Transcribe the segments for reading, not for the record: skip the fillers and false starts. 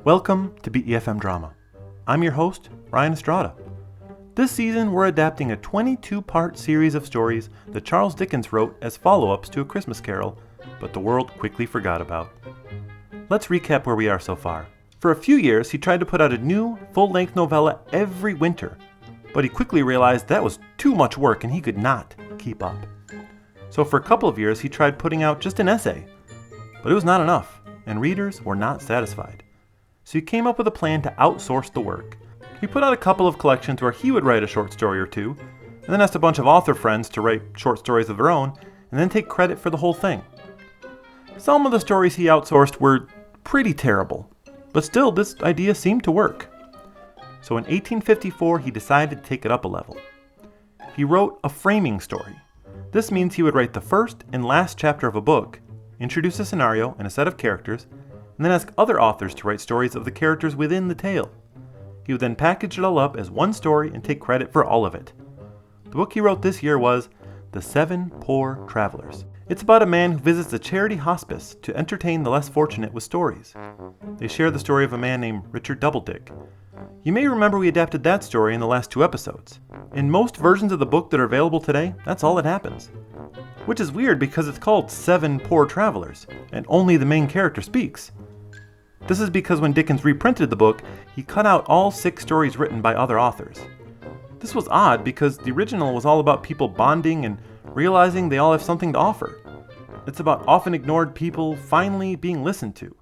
Welcome to BEFM Drama. I'm your host, Ryan Estrada. This season, we're adapting a 22-part series of stories that Charles Dickens wrote as follow-ups to A Christmas Carol, but the world quickly forgot about. Let's recap where we are so far. For a few years, he tried to put out a new, full-length novella every winter, but he quickly realized that was too much work and he could not keep up. So for a couple of years, he tried putting out just an essay, but it was not enough, and readers were not satisfied. So he came up with a plan to outsource the work. He put out a couple of collections where he would write a short story or two, and then asked a bunch of author friends to write short stories of their own, and then take credit for the whole thing. Some of the stories he outsourced were pretty terrible, but still this idea seemed to work. So in 1854, he decided to take it up a level. He wrote a framing story. This means he would write the first and last chapter of a book, introduce a scenario and a set of characters, and then ask other authors to write stories of the characters within the tale. He would then package it all up as one story and take credit for all of it. The book he wrote this year was The 7 Poor Travelers. It's about a man who visits a charity hospice to entertain the less fortunate with stories. They share the story of a man named Richard Doubledick. You may remember we adapted that story in the last 2 episodes. In most versions of the book that are available today, that's all that happens. Which is weird because it's called 7 Poor Travelers, and only the main character speaks. This is because when Dickens reprinted the book, he cut out all 6 stories written by other authors. This was odd because the original was all about people bonding and realizing they all have something to offer. It's about often ignored people finally being listened to.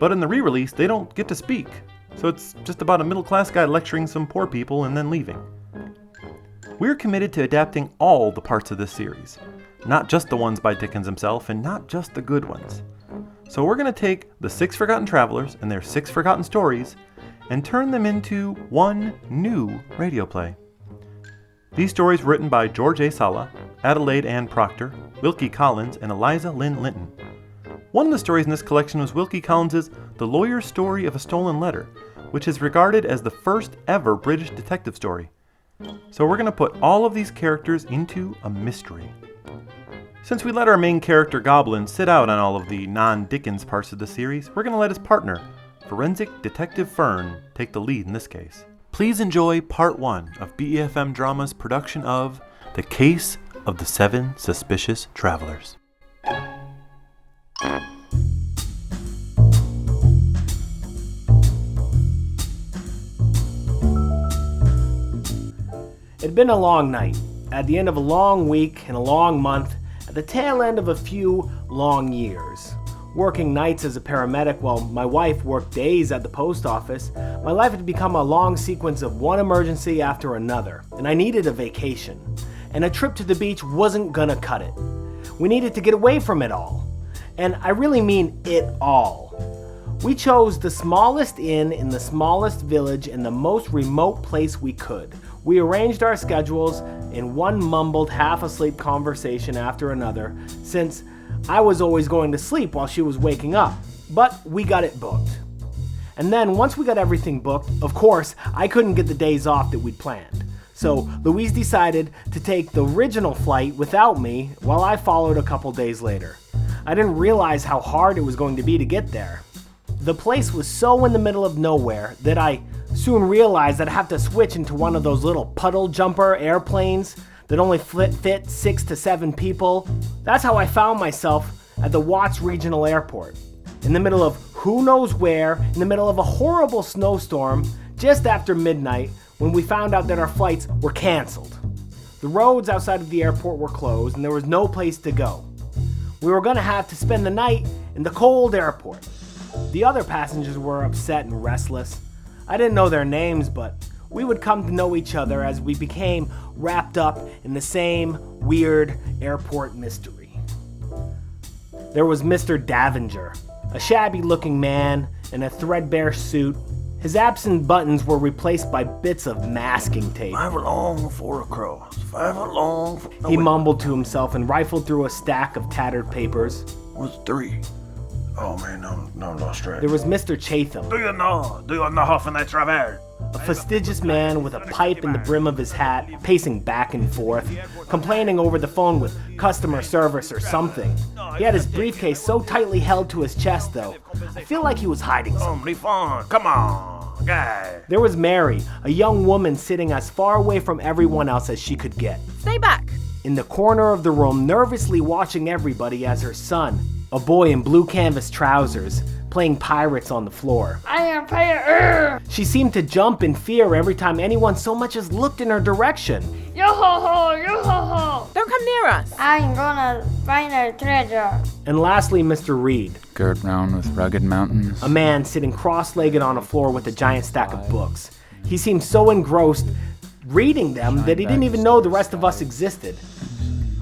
But in the re-release, they don't get to speak, so it's just about a middle-class guy lecturing some poor people and then leaving. We're committed to adapting all the parts of this series, not just the ones by Dickens himself and not just the good ones. So we're going to take the 6 Forgotten Travelers and their 6 forgotten stories and turn them into one new radio play. These stories were written by George A. Sala, Adelaide Ann Procter, Wilkie Collins, and Eliza Lynn Linton. One of the stories in this collection was Wilkie Collins's The Lawyer's Story of a Stolen Letter, which is regarded as the first ever British detective story. So we're going to put all of these characters into a mystery. Since we let our main character Goblin sit out on all of the non-Dickens parts of the series, we're going to let his partner, Forensic Detective Fern, take the lead in this case. Please enjoy Part 1 of BEFM Drama's production of The Case of the 7 Suspicious Travelers. It'd been a long night, at the end of a long week and a long month, at the tail end of a few long years. Working nights as a paramedic while my wife worked days at the post office, my life had become a long sequence of one emergency after another, and I needed a vacation. And a trip to the beach wasn't gonna cut it. We needed to get away from it all. And I really mean it all. We chose the smallest inn in the smallest village in the most remote place we could. We arranged our schedules in one mumbled, half-asleep conversation after another, since I was always going to sleep while she was waking up. But we got it booked. And then, once we got everything booked, of course, I couldn't get the days off that we'd planned. So Louise decided to take the original flight without me while I followed a couple days later. I didn't realize how hard it was going to be to get there. The place was so in the middle of nowhere that I soon realized I'd have to switch into one of those little puddle jumper airplanes that only fit 6 to 7 people. That's how I found myself at the Watts Regional Airport, in the middle of who knows where, in the middle of a horrible snowstorm, just after midnight, when we found out that our flights were canceled. The roads outside of the airport were closed and there was no place to go. We were gonna have to spend the night in the cold airport. The other passengers were upset and restless. I didn't know their names, but we would come to know each other as we became wrapped up in the same weird airport mystery. There was Mr. Davinger, a shabby-looking man in a threadbare suit. His absent buttons were replaced by bits of masking tape. 5 along, 4 across. 5 along. He mumbled to himself and rifled through a stack of tattered papers. What's 3? Oh man, no, lost track. There was Mr. Chatham. Do you know how often I travel? A fastidious man with a pipe in the brim of his hat, pacing back and forth, complaining over the phone with customer service or something. He had his briefcase so tightly held to his chest, though. I feel like he was hiding something. Come on, guy. There was Mary, a young woman sitting as far away from everyone else as she could get. Stay back. In the corner of the room, nervously watching everybody as her son, a boy in blue canvas trousers, playing pirates on the floor. I am pirate. She seemed to jump in fear every time anyone so much as looked in her direction. Yo ho ho, yo ho ho. Don't come near us. I'm gonna find a treasure. And lastly, Mr. Reed, Girt round with rugged mountains. a man sitting cross-legged on a floor with a giant stack of books. He seemed so engrossed reading them that he didn't even know the rest of us existed.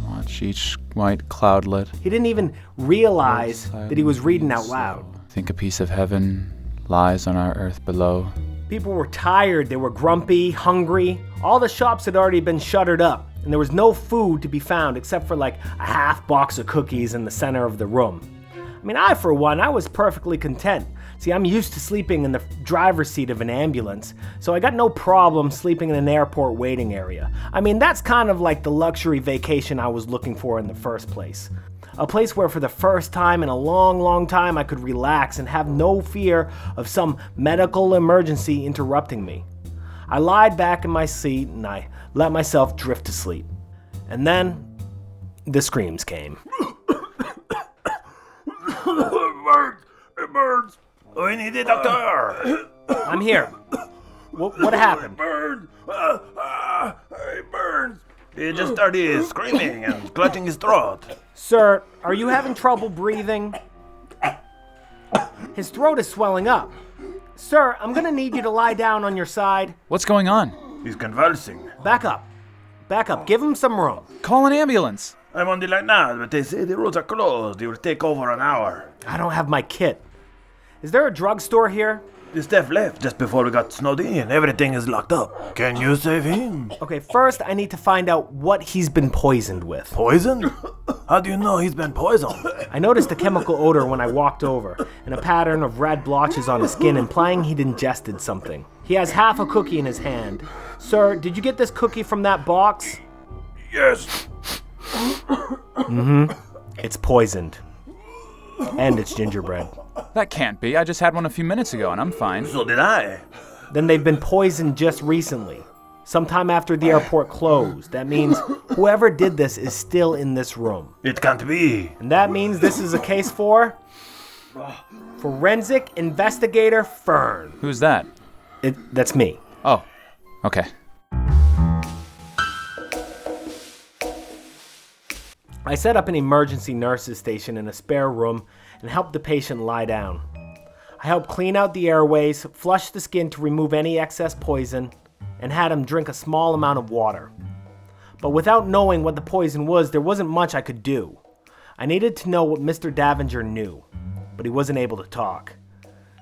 Watch each white cloudlet. He didn't even realize that he was reading out loud. Think a piece of heaven lies on our earth below. People were tired, they were grumpy, hungry. All the shops had already been shuttered up, and there was no food to be found except for like a half box of cookies in the center of the room. I mean, for one, I was perfectly content. See, I'm used to sleeping in the driver's seat of an ambulance, so I got no problem sleeping in an airport waiting area. I mean, that's kind of like the luxury vacation I was looking for in the first place. A place where for the first time in a long, long time I could relax and have no fear of some medical emergency interrupting me. I lied back in my seat and I let myself drift to sleep. And then, the screams came. It burns. We need a doctor. I'm here. What happened? It burns. It burns. He just started screaming and clutching his throat. Sir, are you having trouble breathing? His throat is swelling up. Sir, I'm gonna need you to lie down on your side. What's going on? He's convulsing. Back up. Back up. Give him some room. Call an ambulance. I'm on the line now, but they say the roads are closed. It will take over an hour. I don't have my kit. Is there a drugstore here? The staff left just before we got snowed in. Everything is locked up. Can you save him? Okay, first I need to find out what he's been poisoned with. Poison? How do you know he's been poisoned? I noticed a chemical odor when I walked over, and a pattern of red blotches on his skin implying he'd ingested something. He has half a cookie in his hand. Sir, did you get this cookie from that box? Yes. It's poisoned. And it's gingerbread. That can't be. I just had one a few minutes ago and I'm fine. So did I. Then they've been poisoned just recently. Sometime after the airport closed. That means whoever did this is still in this room. It can't be. And that means this is a case for Forensic Investigator Fern. Who's that? That's me. Oh, okay. I set up an emergency nurses station in a spare room and helped the patient lie down. I helped clean out the airways, flush the skin to remove any excess poison, and had him drink a small amount of water. But without knowing what the poison was, there wasn't much I could do. I needed to know what Mr. Davinger knew, but he wasn't able to talk.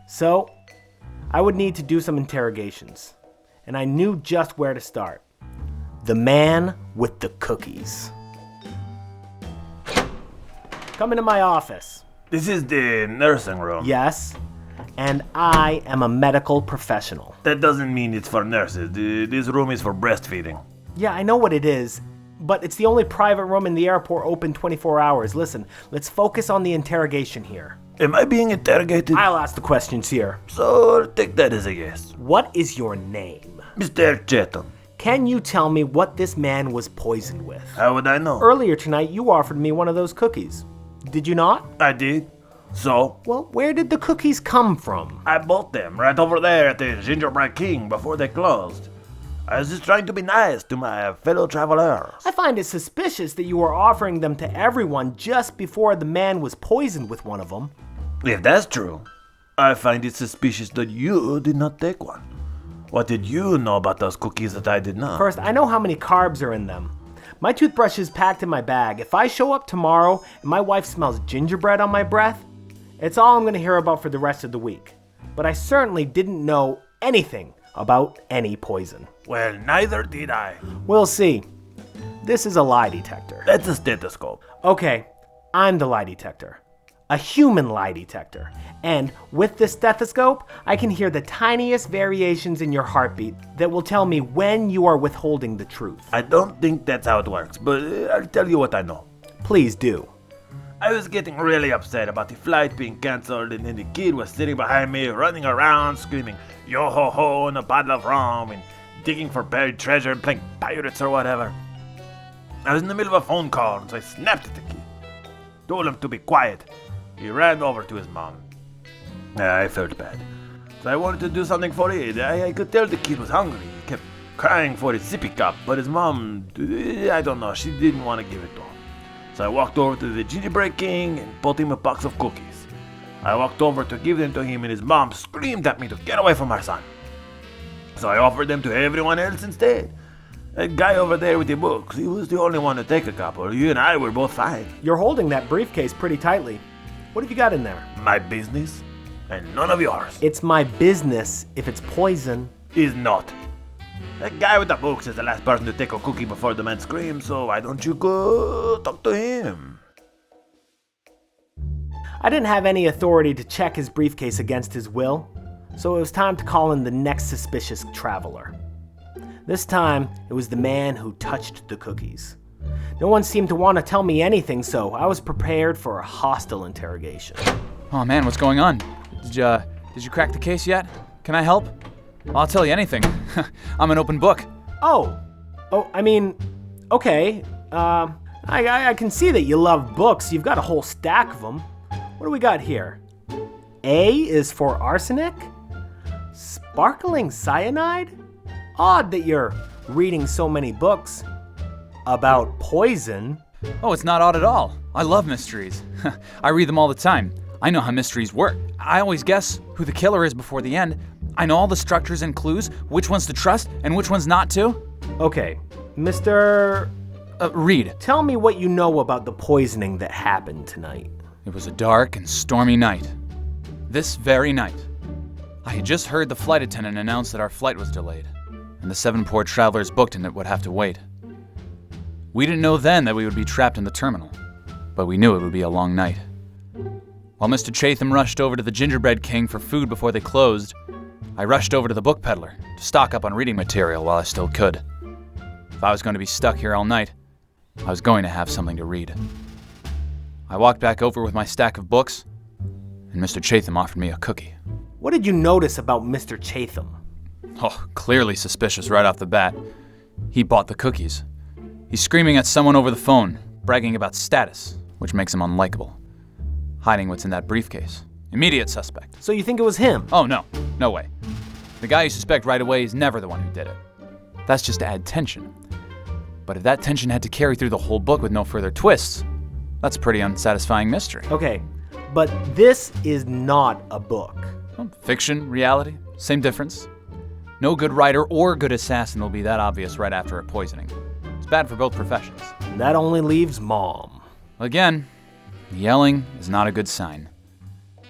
So, I would need to do some interrogations, and I knew just where to start. The man with the cookies. Come into my office. This is the nursing room. Yes, and I am a medical professional. That doesn't mean it's for nurses. This room is for breastfeeding. Yeah, I know what it is, but it's the only private room in the airport open 24 hours. Listen, let's focus on the interrogation here. Am I being interrogated? I'll ask the questions here. So take that as a yes. What is your name? Mr. Chetan. Can you tell me what this man was poisoned with? How would I know? Earlier tonight, you offered me one of those cookies. Did you not? I did. So? Well, where did the cookies come from? I bought them right over there at the Gingerbread King before they closed. I was just trying to be nice to my fellow travelers. I find it suspicious that you were offering them to everyone just before the man was poisoned with one of them. If that's true, I find it suspicious that you did not take one. What did you know about those cookies that I did not? First, I know how many carbs are in them. My toothbrush is packed in my bag. If I show up tomorrow and my wife smells gingerbread on my breath, it's all I'm going to hear about for the rest of the week. But I certainly didn't know anything about any poison. Well, neither did I. We'll see. This is a lie detector. That's a stethoscope. Okay, I'm the lie detector. A human lie detector. And with this stethoscope, I can hear the tiniest variations in your heartbeat that will tell me when you are withholding the truth. I don't think that's how it works, but I'll tell you what I know. Please do. I was getting really upset about the flight being cancelled, and then the kid was sitting behind me, running around, screaming, yo ho ho, and a bottle of rum, and digging for buried treasure and playing pirates or whatever. I was in the middle of a phone call, so I snapped at the kid. Told him to be quiet. He ran over to his mom. I felt bad. So I wanted to do something for it. I could tell the kid was hungry. He kept crying for his sippy cup, but his mom, I don't know, she didn't want to give it to him. So I walked over to the gingerbread king and bought him a box of cookies. I walked over to give them to him, and his mom screamed at me to get away from our son. So I offered them to everyone else instead. That guy over there with the books, he was the only one to take a couple. You and I were both fine. You're holding that briefcase pretty tightly. What have you got in there? My business, and none of yours. It's my business if it's poison. Is not. That guy with the books is the last person to take a cookie before the man screams, so why don't you go talk to him? I didn't have any authority to check his briefcase against his will, so it was time to call in the next suspicious traveler. This time, it was the man who touched the cookies. No one seemed to want to tell me anything, so I was prepared for a hostile interrogation. Oh man, what's going on? Did you crack the case yet? Can I help? Well, I'll tell you anything. I'm an open book. Okay. I can see that you love books. You've got a whole stack of them. What do we got here? A is for arsenic? Sparkling cyanide? Odd that you're reading so many books about poison. Oh, it's not odd at all. I love mysteries. I read them all the time. I know how mysteries work. I always guess who the killer is before the end. I know all the structures and clues, which ones to trust and which ones not to. Okay, Mr. Reed. Tell me what you know about the poisoning that happened tonight. It was a dark and stormy night. This very night. I had just heard the flight attendant announce that our flight was delayed, and the 7 poor travelers booked in it would have to wait. We didn't know then that we would be trapped in the terminal, but we knew it would be a long night. While Mr. Chatham rushed over to the Gingerbread King for food before they closed, I rushed over to the book peddler to stock up on reading material while I still could. If I was going to be stuck here all night, I was going to have something to read. I walked back over with my stack of books, and Mr. Chatham offered me a cookie. What did you notice about Mr. Chatham? Oh, clearly suspicious right off the bat. He bought the cookies. He's screaming at someone over the phone, bragging about status, which makes him unlikable. Hiding what's in that briefcase. Immediate suspect. So you think it was him? Oh, no. No way. The guy you suspect right away is never the one who did it. That's just to add tension. But if that tension had to carry through the whole book with no further twists, that's a pretty unsatisfying mystery. Okay, but this is not a book. Well, fiction, reality, same difference. No good writer or good assassin will be that obvious right after a poisoning. It's bad for both professions. And that only leaves Mom. Again, yelling is not a good sign.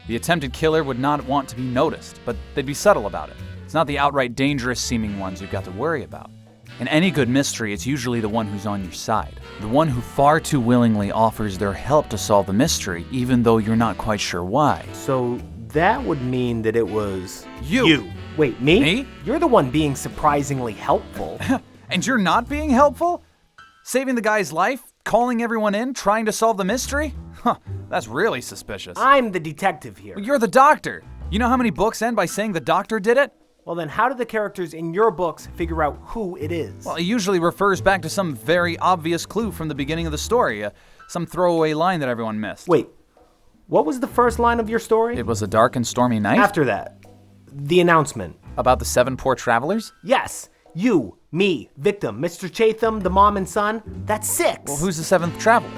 The attempted killer would not want to be noticed, but they'd be subtle about it. It's not the outright dangerous-seeming ones you've got to worry about. In any good mystery, it's usually the one who's on your side. The one who far too willingly offers their help to solve the mystery, even though you're not quite sure why. So that would mean that it was... You! Wait, me? Me? You're the one being surprisingly helpful. And you're not being helpful? Saving the guy's life? Calling everyone in? Trying to solve the mystery? Huh, that's really suspicious. I'm the detective here. Well, you're the doctor. You know how many books end by saying the doctor did it? Well, then how do the characters in your books figure out who it is? Well, it usually refers back to some very obvious clue from the beginning of the story, some throwaway line that everyone missed. Wait, what was the first line of your story? It was a dark and stormy night? After that, the announcement. About the 7 poor travelers? Yes, you, me, victim, Mr. Chatham, the mom and son. That's 6. Well, who's the 7th traveler?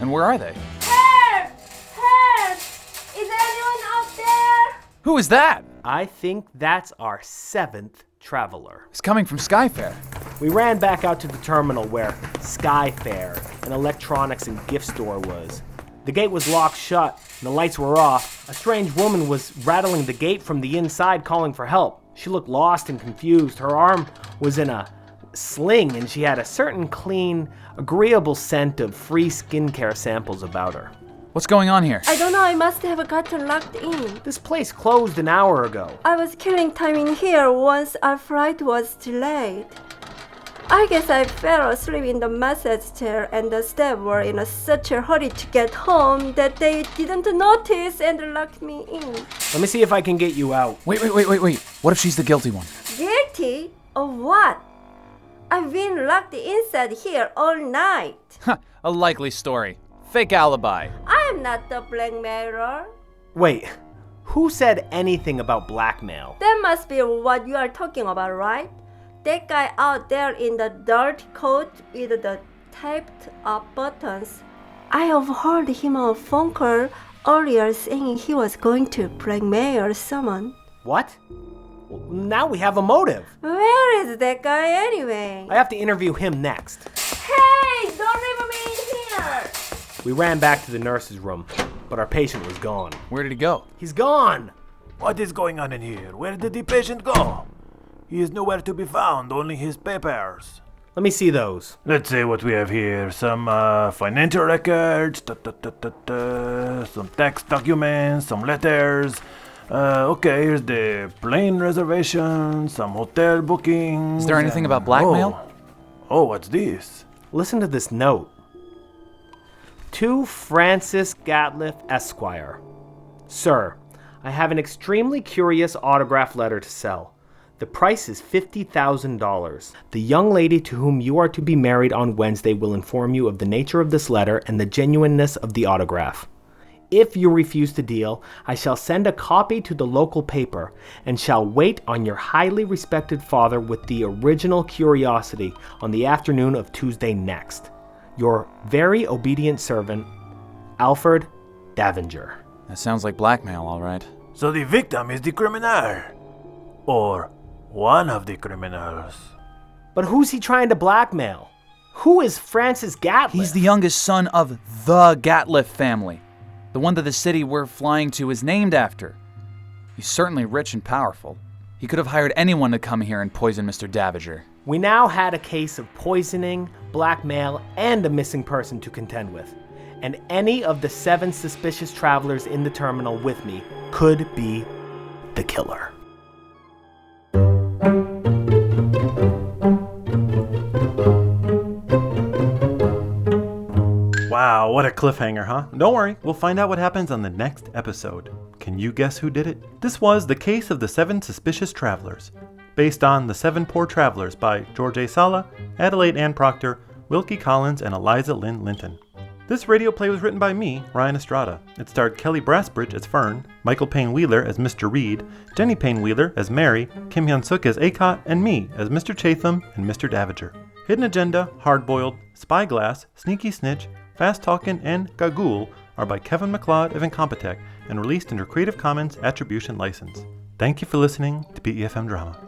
And where are they? Help! Help! Is anyone out there? Who is that? I think that's our 7th traveler. It's coming from Skyfair. We ran back out to the terminal where Skyfair, an electronics and gift store, was. The gate was locked shut and the lights were off. A strange woman was rattling the gate from the inside calling for help. She looked lost and confused. Her arm was in a sling and she had a certain clean, agreeable scent of free skincare samples about her. What's going on here? I don't know, I must have gotten locked in. This place closed an hour ago. I was killing time in here once our flight was delayed. I guess I fell asleep in the massage chair and the staff were in such a hurry to get home that they didn't notice and locked me in. Let me see if I can get you out. Wait. What if she's the guilty one? Guilty? Of what? I've been locked inside here all night. A likely story. Fake alibi. I am not the blackmailer. Wait, who said anything about blackmail? That must be what you are talking about, right? That guy out there in the dirty coat with the taped up buttons. I have heard him on a phone call earlier saying he was going to blackmail someone. What? Well, now we have a motive. Where is that guy anyway? I have to interview him next. Hey, don't leave me in here! We ran back to the nurse's room, but our patient was gone. Where did he go? He's gone! What is going on in here? Where did the patient go? He is nowhere to be found, only his papers. Let me see those. Let's see what we have here. Some financial records, some tax documents, some letters. Okay, here's the plane reservation, some hotel bookings. Is there anything about blackmail? Oh, what's this? Listen to this note. To Francis Gatliff, Esquire. Sir, I have an extremely curious autograph letter to sell. The price is $50,000. The young lady to whom you are to be married on Wednesday will inform you of the nature of this letter and the genuineness of the autograph. If you refuse to deal, I shall send a copy to the local paper and shall wait on your highly respected father with the original curiosity on the afternoon of Tuesday next. Your very obedient servant, Alfred Davinger. That sounds like blackmail, all right. So the victim is the criminal. Or one of the criminals. But who's he trying to blackmail? Who is Francis Gatliff? He's the youngest son of the Gatliff family. The one that the city we're flying to is named after. He's certainly rich and powerful. He could have hired anyone to come here and poison Mr. Davinger. We now had a case of poisoning, blackmail, and a missing person to contend with. And any of the 7 suspicious travelers in the terminal with me could be the killer. Wow, what a cliffhanger, huh? Don't worry, we'll find out what happens on the next episode. Can you guess who did it? This was The Case of the 7 Suspicious Travelers, based on The 7 Poor Travelers by George A. Sala, Adelaide Ann Procter, Wilkie Collins, and Eliza Lynn Linton. This radio play was written by me, Ryan Estrada. It starred Kelly Brassbridge as Fern, Michael Payne Wheeler as Mr. Reed, Jenny Payne Wheeler as Mary, Kim Hyun-suk as Acott, and me as Mr. Chatham and Mr. Davinger. Hidden Agenda, Hardboiled, Spyglass, Sneaky Snitch, Fast Talkin', and Gagool are by Kevin MacLeod of Incompetech and released under Creative Commons Attribution License. Thank you for listening to BEFM Drama.